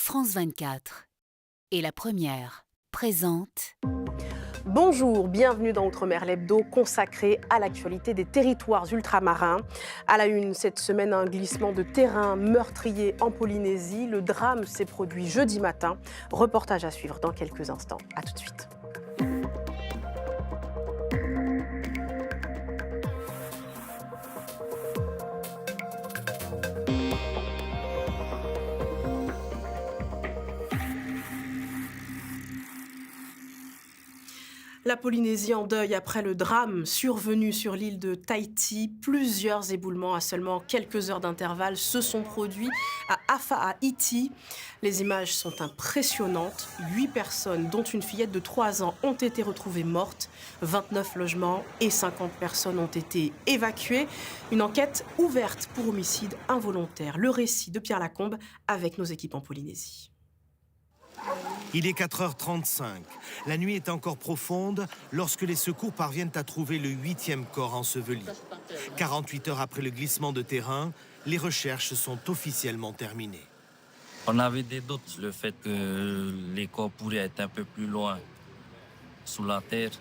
France 24 et La Première présente. Bonjour, bienvenue dans Outre-mer l'hebdo consacré à l'actualité des territoires ultramarins. À la une cette semaine, un glissement de terrain meurtrier en Polynésie. Le drame s'est produit jeudi matin. Reportage à suivre dans quelques instants. A tout de suite. La Polynésie en deuil après le drame survenu sur l'île de Tahiti. Plusieurs éboulements à seulement quelques heures d'intervalle se sont produits à Afa'aiti. Les images sont impressionnantes. 8 personnes, dont une fillette de 3 ans, ont été retrouvées mortes. 29 logements et 50 personnes ont été évacuées. Une enquête ouverte pour homicide involontaire. Le récit de Pierre Lacombe avec nos équipes en Polynésie. Il est 4h35. La nuit est encore profonde lorsque les secours parviennent à trouver le 8e corps enseveli. 48 heures après le glissement de terrain, les recherches sont officiellement terminées. On avait des doutes sur le fait que les corps pourraient être un peu plus loin, sous la terre.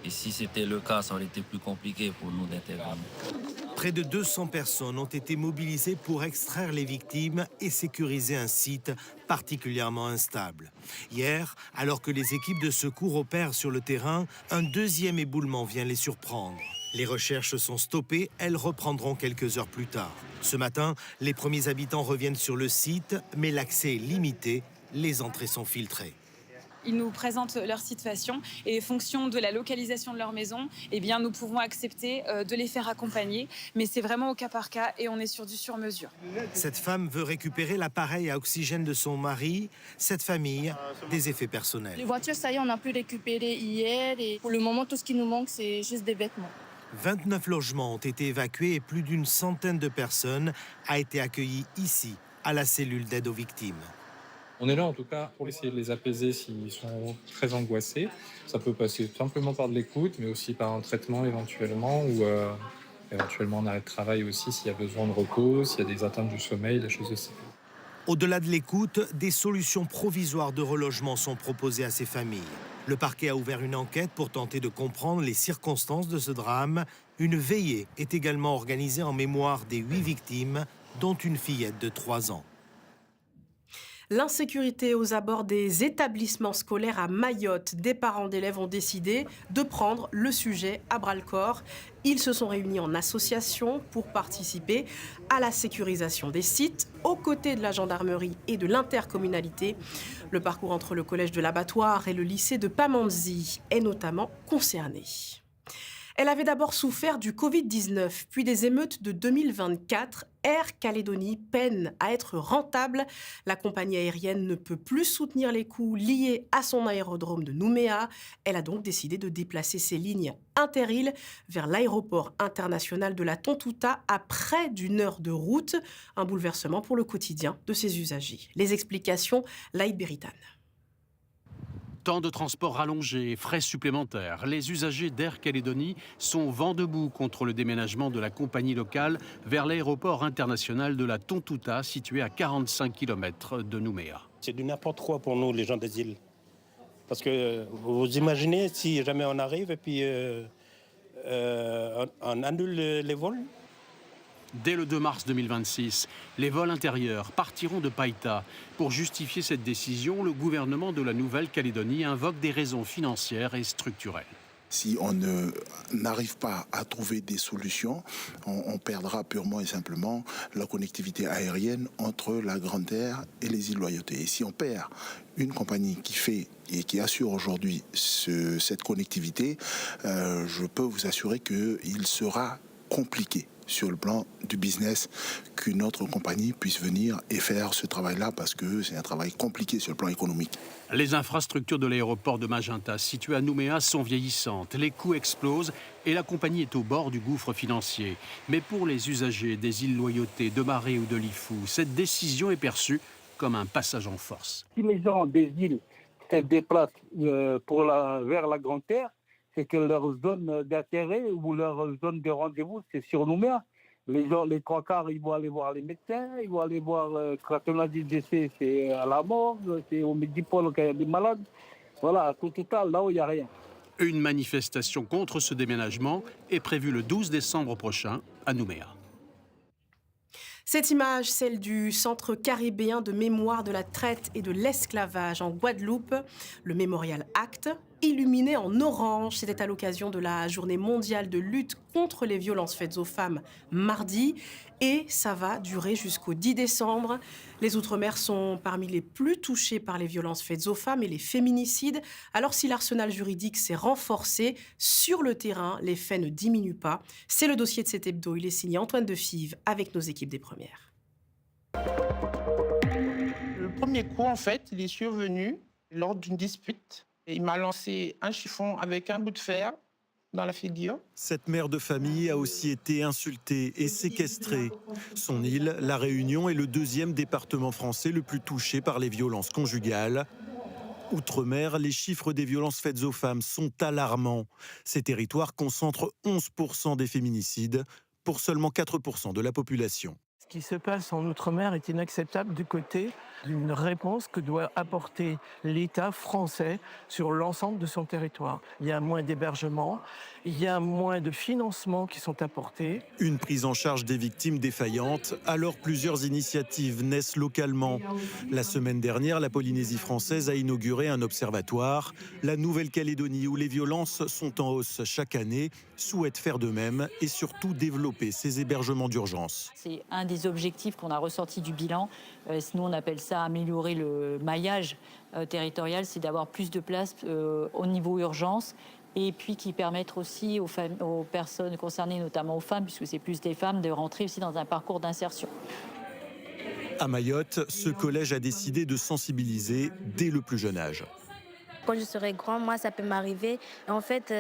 Et si c'était le cas, ça aurait été plus compliqué pour nous d'intervenir. Près de 200 personnes ont été mobilisées pour extraire les victimes et sécuriser un site particulièrement instable. Hier, alors que les équipes de secours opèrent sur le terrain, un deuxième éboulement vient les surprendre. Les recherches sont stoppées, elles reprendront quelques heures plus tard. Ce matin, les premiers habitants reviennent sur le site, mais l'accès est limité, les entrées sont filtrées. Ils nous présentent leur situation et en fonction de la localisation de leur maison, eh bien, nous pouvons accepter de les faire accompagner. Mais c'est vraiment au cas par cas et on est sur du sur-mesure. Cette femme veut récupérer l'appareil à oxygène de son mari. Cette famille, des effets personnels. Les voitures, ça y est, on a pu récupérer hier. Et pour le moment, tout ce qui nous manque, c'est juste des vêtements. 29 logements ont été évacués et plus d'une centaine de personnes a été accueillies ici, à la cellule d'aide aux victimes. On est là en tout cas pour essayer de les apaiser s'ils sont très angoissés. Ça peut passer simplement par de l'écoute, mais aussi par un traitement éventuellement, ou éventuellement un arrêt de travail aussi s'il y a besoin de repos, s'il y a des atteintes du sommeil, des choses de ce type. Au-delà de l'écoute, des solutions provisoires de relogement sont proposées à ces familles. Le parquet a ouvert une enquête pour tenter de comprendre les circonstances de ce drame. Une veillée est également organisée en mémoire des 8 victimes, dont une fillette de 3 ans. L'insécurité aux abords des établissements scolaires à Mayotte. Des parents d'élèves ont décidé de prendre le sujet à bras-le-corps. Ils se sont réunis en association pour participer à la sécurisation des sites, aux côtés de la gendarmerie et de l'intercommunalité. Le parcours entre le collège de l'Abattoir et le lycée de Pamandzi est notamment concerné. Elle avait d'abord souffert du Covid-19, puis des émeutes de 2024. Air Calédonie peine à être rentable. La compagnie aérienne ne peut plus soutenir les coûts liés à son aérodrome de Nouméa. Elle a donc décidé de déplacer ses lignes inter-îles vers l'aéroport international de la Tontouta à près d'une heure de route. Un bouleversement pour le quotidien de ses usagers. Les explications, Laïd Beritan. Temps de transport rallongé, frais supplémentaires. Les usagers d'Air Calédonie sont vent debout contre le déménagement de la compagnie locale vers l'aéroport international de la Tontouta, situé à 45 km de Nouméa. C'est du n'importe quoi pour nous, les gens des îles. Parce que vous imaginez si jamais on arrive et puis on annule les vols. Dès le 2 mars 2026, les vols intérieurs partiront de Païta. Pour justifier cette décision, le gouvernement de la Nouvelle-Calédonie invoque des raisons financières et structurelles. Si on n'arrive pas à trouver des solutions, on perdra purement et simplement la connectivité aérienne entre la Grande Terre et les îles Loyauté. Et si on perd une compagnie qui fait et qui assure aujourd'hui cette connectivité, je peux vous assurer qu'il sera compliqué sur le plan du business qu'une autre compagnie puisse venir et faire ce travail-là parce que c'est un travail compliqué sur le plan économique. Les infrastructures de l'aéroport de Magenta, situé à Nouméa, sont vieillissantes. Les coûts explosent et la compagnie est au bord du gouffre financier. Mais pour les usagers des îles Loyauté, de Maré ou de Lifou, cette décision est perçue comme un passage en force. Si les gens des îles se déplacent vers la Grande Terre, c'est que leur zone d'intérêt ou leur zone de rendez-vous, c'est sur Nouméa. Les trois quarts, ils vont aller voir les médecins, ils vont aller voir, quand on a dit décès, c'est à la morgue, c'est au Médipôle quand il y a des malades. Voilà, au total, là où il n'y a rien. Une manifestation contre ce déménagement est prévue le 12 décembre prochain à Nouméa. Cette image, celle du Centre caribéen de mémoire de la traite et de l'esclavage en Guadeloupe, le Mémorial Act, illuminé en orange. C'était à l'occasion de la journée mondiale de lutte contre les violences faites aux femmes mardi. Et ça va durer jusqu'au 10 décembre. Les Outre-mer sont parmi les plus touchés par les violences faites aux femmes et les féminicides. Alors si l'arsenal juridique s'est renforcé, sur le terrain, les faits ne diminuent pas. C'est le dossier de cet hebdo. Il est signé Antoine Defive avec nos équipes des premières. Le premier coup, en fait, il est survenu lors d'une dispute. Et il m'a lancé un chiffon avec un bout de fer dans la figure. Cette mère de famille a aussi été insultée et séquestrée. Son île, La Réunion, est le deuxième département français le plus touché par les violences conjugales. Outre-mer, les chiffres des violences faites aux femmes sont alarmants. Ces territoires concentrent 11% des féminicides pour seulement 4% de la population. Ce qui se passe en Outre-mer est inacceptable du côté d'une réponse que doit apporter l'État français sur l'ensemble de son territoire. Il y a moins d'hébergement, il y a moins de financements qui sont apportés. Une prise en charge des victimes défaillantes, alors plusieurs initiatives naissent localement. La semaine dernière, la Polynésie française a inauguré un observatoire. La Nouvelle-Calédonie, où les violences sont en hausse chaque année, souhaite faire de même et surtout développer ses hébergements d'urgence. C'est un des objectifs qu'on a ressorti du bilan. Nous, on appelle ça améliorer le maillage territorial, c'est d'avoir plus de place au niveau urgence et puis qui permettent aussi aux personnes concernées, notamment aux femmes, puisque c'est plus des femmes, de rentrer aussi dans un parcours d'insertion. À Mayotte, ce collège a décidé de sensibiliser dès le plus jeune âge. Quand je serai grand, moi, ça peut m'arriver. En fait,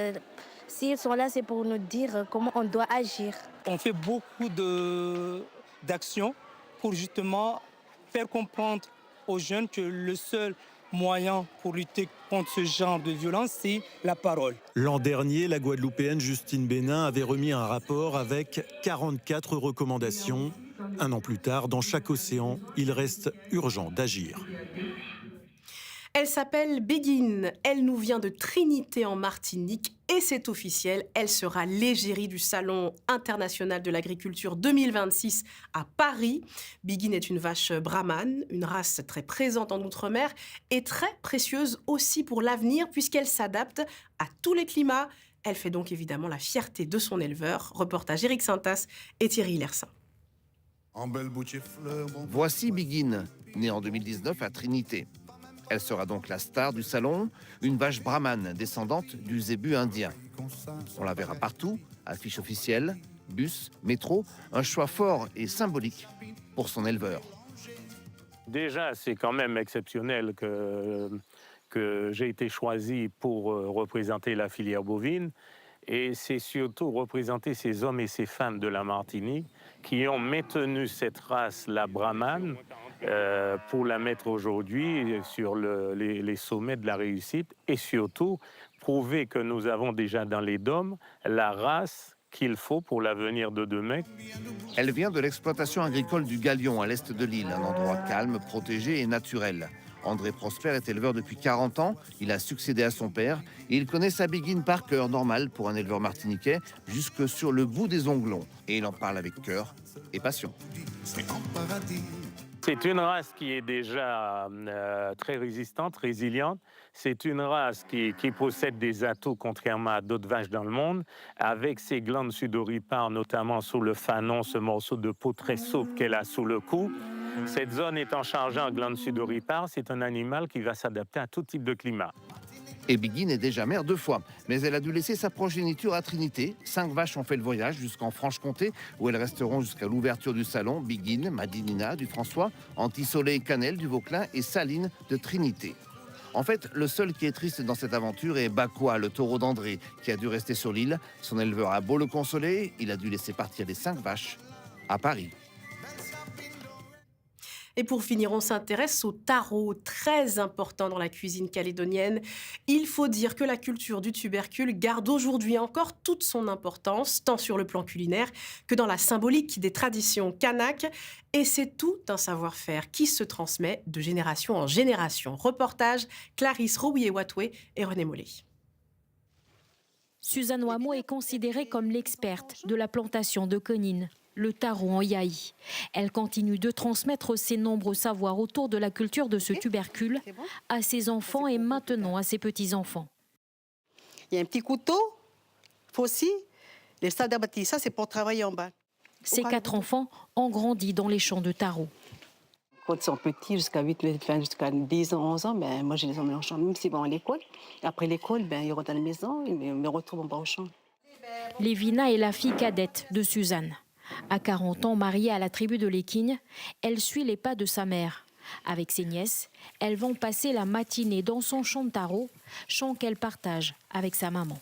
s'ils sont là, c'est pour nous dire comment on doit agir. On fait beaucoup d'actions pour justement faire comprendre aux jeunes que le seul moyen pour lutter contre ce genre de violence, c'est la parole. L'an dernier, la Guadeloupéenne Justine Bénin avait remis un rapport avec 44 recommandations. Un an plus tard, dans chaque océan, il reste urgent d'agir. Elle s'appelle Begin, elle nous vient de Trinité en Martinique et c'est officiel, elle sera l'égérie du Salon international de l'agriculture 2026 à Paris. Begin est une vache brahmane, une race très présente en Outre-mer et très précieuse aussi pour l'avenir puisqu'elle s'adapte à tous les climats. Elle fait donc évidemment la fierté de son éleveur. Reportage Éric Sintas et Thierry Lersin. Voici Begin, née en 2019 à Trinité. Elle sera donc la star du salon, une vache brahmane descendante du zébu indien. On la verra partout, affiches officielles, bus, métro, un choix fort et symbolique pour son éleveur. Déjà, c'est quand même exceptionnel que j'ai été choisi pour représenter la filière bovine. Et c'est surtout représenter ces hommes et ces femmes de la Martinique qui ont maintenu cette race, la brahmane, pour la mettre aujourd'hui sur les sommets de la réussite et surtout prouver que nous avons déjà dans les DOM la race qu'il faut pour l'avenir de demain. Elle vient de l'exploitation agricole du Galion à l'est de l'île, un endroit calme, protégé et naturel. André Prosper est éleveur depuis 40 ans, il a succédé à son père et il connaît sa Begin par cœur, normal pour un éleveur martiniquais, jusque sur le bout des onglons. Et il en parle avec cœur et passion. C'est une race qui est déjà très résistante, résiliente. C'est une race qui possède des atouts, contrairement à d'autres vaches dans le monde, avec ses glandes sudoripares, notamment sous le fanon, ce morceau de peau très souple qu'elle a sous le cou. Cette zone étant chargée en glandes sudoripares, c'est un animal qui va s'adapter à tout type de climat. Et Begin est déjà mère 2 fois, mais elle a dû laisser sa progéniture à Trinité. 5 vaches ont fait le voyage jusqu'en Franche-Comté, où elles resteront jusqu'à l'ouverture du salon. Begin, Madinina du François, Anti-Soleil Cannelle du Vauclin et Saline de Trinité. En fait, le seul qui est triste dans cette aventure est Bakoua, le taureau d'André, qui a dû rester sur l'île. Son éleveur a beau le consoler, il a dû laisser partir les 5 vaches à Paris. Et pour finir, on s'intéresse au taro, très important dans la cuisine calédonienne. Il faut dire que la culture du tubercule garde aujourd'hui encore toute son importance, tant sur le plan culinaire que dans la symbolique des traditions kanak. Et c'est tout un savoir-faire qui se transmet de génération en génération. Reportage, Clarisse Rouillet-Watoué et René Mollet. Suzanne Wamo est considérée comme l'experte de la plantation de quenine, le taro en Yaï. Elle continue de transmettre ses nombreux savoirs autour de la culture de ce tubercule à ses enfants et maintenant à ses petits-enfants. Il y a un petit couteau, aussi, les salles d'abattis, ça c'est pour travailler en bas. Ces 4 enfants ont grandi dans les champs de taro. Quand ils sont petits, jusqu'à 10 ans, 11 ans, ben, moi je les emmène en champ, même s'ils vont à l'école. Après l'école, ben, ils rentrent à la maison, ils me retrouvent en bas au champ. Lévina est la fille cadette de Suzanne. À 40 ans, mariée à la tribu de l'Équigne, elle suit les pas de sa mère. Avec ses nièces, elles vont passer la matinée dans son champ de taro, champ qu'elle partage avec sa maman.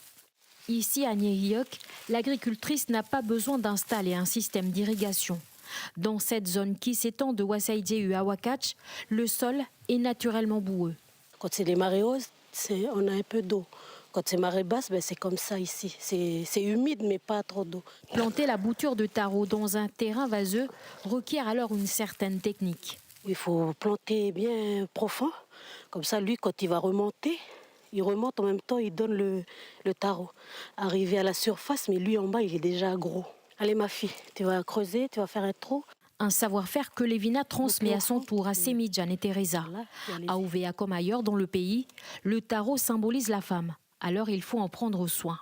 Ici, à Nyeriok, l'agricultrice n'a pas besoin d'installer un système d'irrigation. Dans cette zone qui s'étend de Wasaidjeu à Wakatch, le sol est naturellement boueux. Quand c'est les marées hautes, on a un peu d'eau. Quand c'est marée basse, ben c'est comme ça ici. C'est humide, mais pas trop d'eau. Planter la bouture de taro dans un terrain vaseux requiert alors une certaine technique. Il faut planter bien profond. Comme ça, lui, quand il va remonter, il remonte en même temps, il donne le taro. Arrivé à la surface, mais lui en bas, il est déjà gros. Allez ma fille, tu vas creuser, tu vas faire un trou. Un savoir-faire que Lévina transmet à son tour à Semidjan et Teresa. À Ouvéa comme ailleurs dans le pays, le taro symbolise la femme. Alors il faut en prendre soin.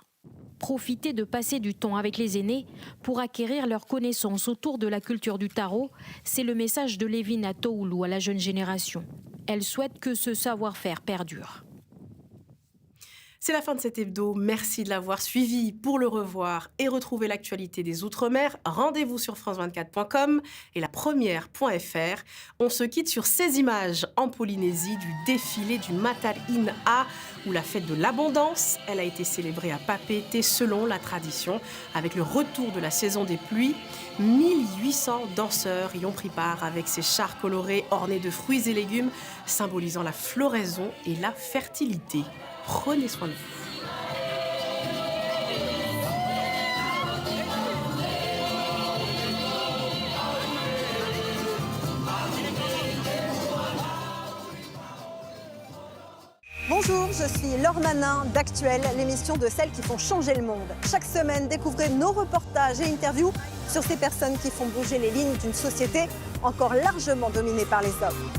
Profiter de passer du temps avec les aînés pour acquérir leurs connaissances autour de la culture du taro, c'est le message de Lévina Toulu à la jeune génération. Elle souhaite que ce savoir-faire perdure. C'est la fin de cet hebdo. Merci de l'avoir suivi. Pour le revoir et retrouver l'actualité des Outre-mer, rendez-vous sur france24.com et la première.fr. On se quitte sur ces images en Polynésie du défilé du Matal Ina, ou la fête de l'abondance. Elle a été célébrée à Papeete selon la tradition. Avec le retour de la saison des pluies, 1800 danseurs y ont pris part avec ces chars colorés ornés de fruits et légumes, symbolisant la floraison et la fertilité. Prenez soin de vous. Bonjour, je suis Laure Manin d'Actuel, l'émission de celles qui font changer le monde. Chaque semaine, découvrez nos reportages et interviews sur ces personnes qui font bouger les lignes d'une société encore largement dominée par les hommes.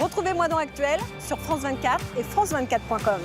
Retrouvez-moi dans Actuel sur France 24 et France24.com.